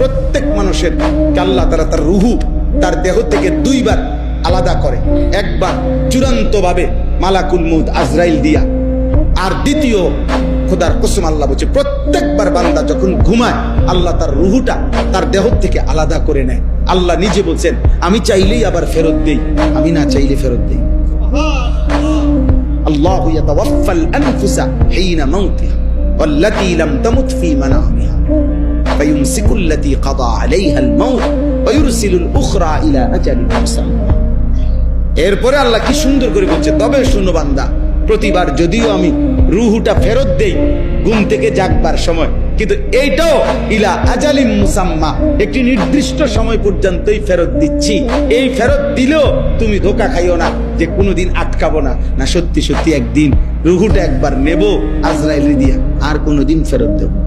প্রত্যেক মানুষের আল্লাহ তাআলা তার রুহু তার দেহ থেকে দুইবার আলাদা করে, একবার চূড়ান্ত ভাবে মালাকুল মউত আজরাইল দিয়া, আর দ্বিতীয় খোদার কসম আল্লাহ বলছে প্রত্যেকবার বান্দা যখন ঘুমায় আল্লাহ তার রুহুটা তার দেহ থেকে আলাদা করে নেয়। আল্লাহ নিজে বলছেন আমি চাইলেই আবার ফেরত দেই, আমি না চাইলে ফেরত দেই। আল্লাহু ইয়াতাওয়াফাল আনফুসা হিনা মাউতিহা ওয়াল্লাতী লাম তামুত ফী মানামিহা ফায়ুমসিকুল্লাতী কাদা আলাইহাল মাউত ওয়া ইউরসিলুল উখরা ইলা আজালিন মুসাম্মা। এরপরে আল্লাহ কি সুন্দর করে বলছে, তবে শুনো বান্দা, প্রতিবার যদিও আমি রুহুটা ফেরত দেই ঘুম থেকে জাগবার সময়, কিন্তু এইটাও ইলা আজালিম মুসাম্মা, একটি নির্দিষ্ট সময় পর্যন্তই ফেরত দিচ্ছি। এই ফেরত দিলেও তুমি ধোঁকা খাইও না যে কোনোদিন আটকাবো না, না সত্যি সত্যি একদিন রুহুটা একবার নেব আজরাইল দিয়া, আর কোনোদিন ফেরত দেব না।